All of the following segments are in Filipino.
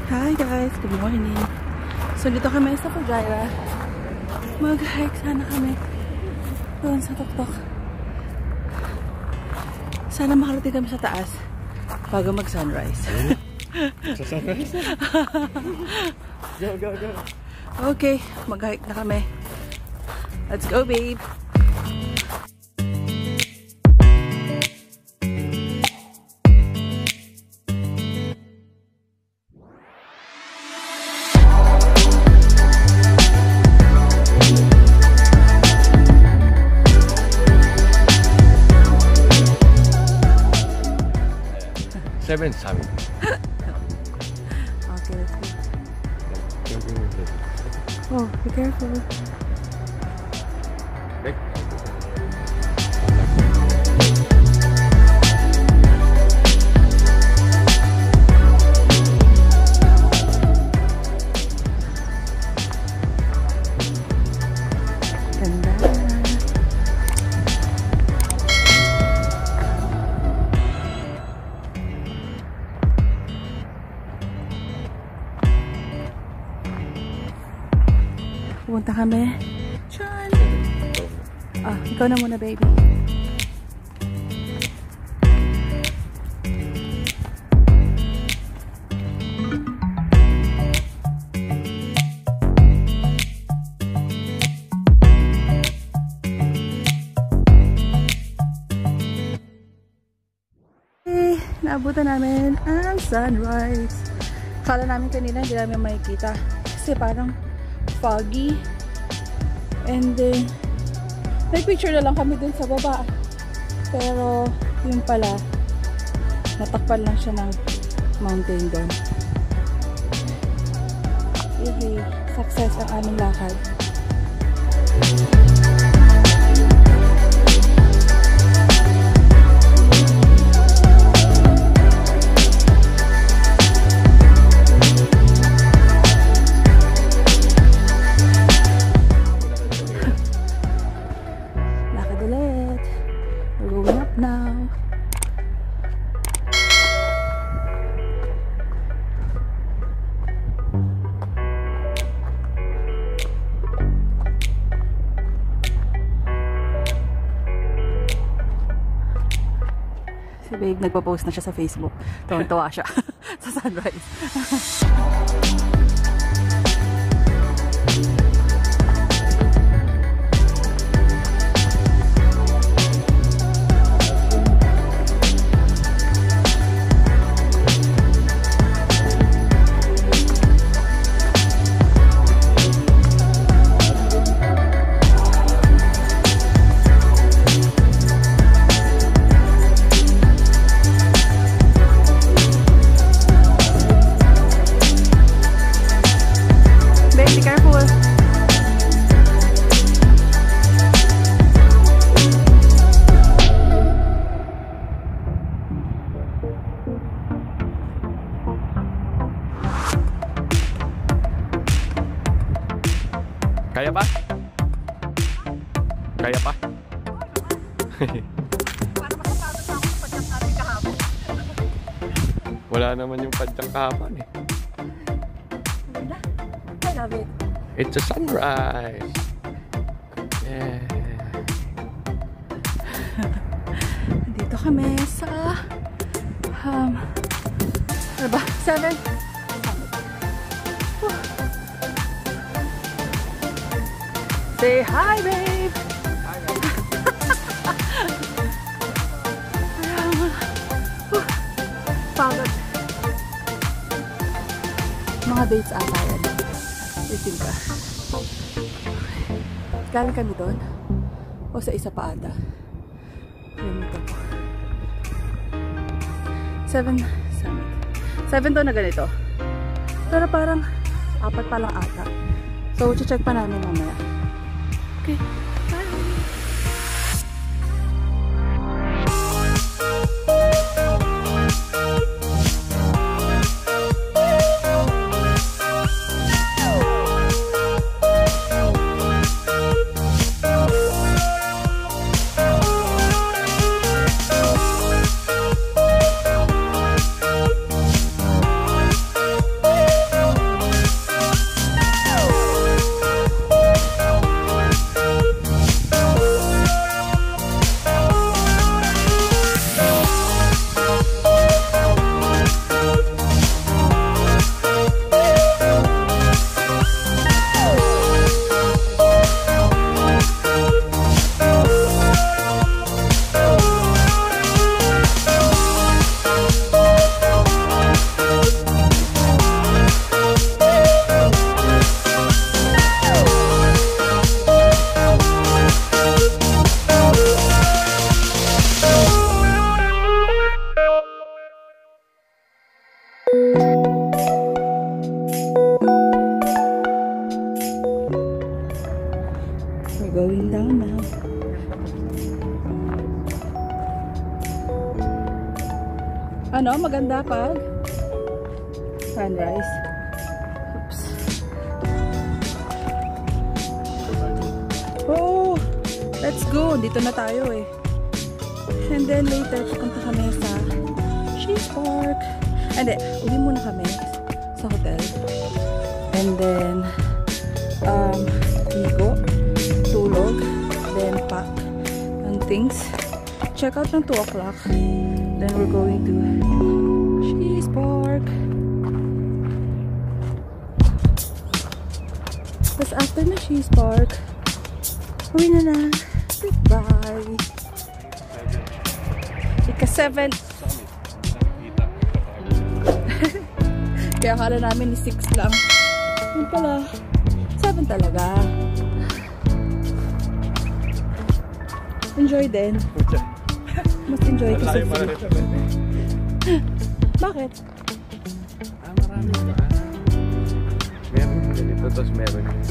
Hi guys, good morning. So dito kami sa Fujairah. Mag-hike sana kami doon sa tuktok. Sana makarating kami sa taas bago mag-sunrise. Sa sunrise? Go, go, go. Okay, mag-hike na kami. Let's go, babe. Seven summit. Okay, let's go. Oh, be careful. Okay. Ganda. Pupunta kami. Chan! Ah, ikaw na muna, baby. Okay, naabutan namin ang sunrise. Kala namin kanina hindi namin makikita kasi parang foggy, and then nagpicture na lang kami dun sa baba, pero yun pala natakpan lang siya ng mountain doon. Yay, success ang aming lakad. We're going up now. Si babe nagpo-post na siya sa Facebook. Tuwan-tuwa siya sa sunrise. Kaya pa? Kaya pa? Wala naman yung padyang kahapon eh. I love it. It's a sunrise. Yeah. Dito kami sa ano ba? 7. Say hi, babe! Hi, babe! Pagod. Mga dates ata yan. Waiting ka. Galing kami doon? O sa isa pa ata? Ganito po. 7 summit. 7 to na ganito. Pero parang 4 pa lang ata. So, check pa namin mamaya. Okay, bye! maganda pag sunrise. Oops. Oh, let's go. Dito na tayo eh. And then later, pupunta kami sa Cheese Park. Hindi, uwi muna kami sa hotel. And then, ligo, tulog, then pack ang things. Check out ng 2 o'clock. Then we're going to Cheese Park. Tapos after na Cheese Park, uwi na na. Goodbye. Ika-7. Kaya akala namin ni 6 lang. Yun pala, 7 talaga. Enjoy din. Mas enjoy ko sa food. Bakit? Marami ba? Meron ganito, tapos meron yung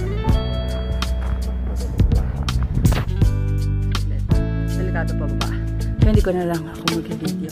delikado pa ba? Kaya hindi ko na lang ako mag-video.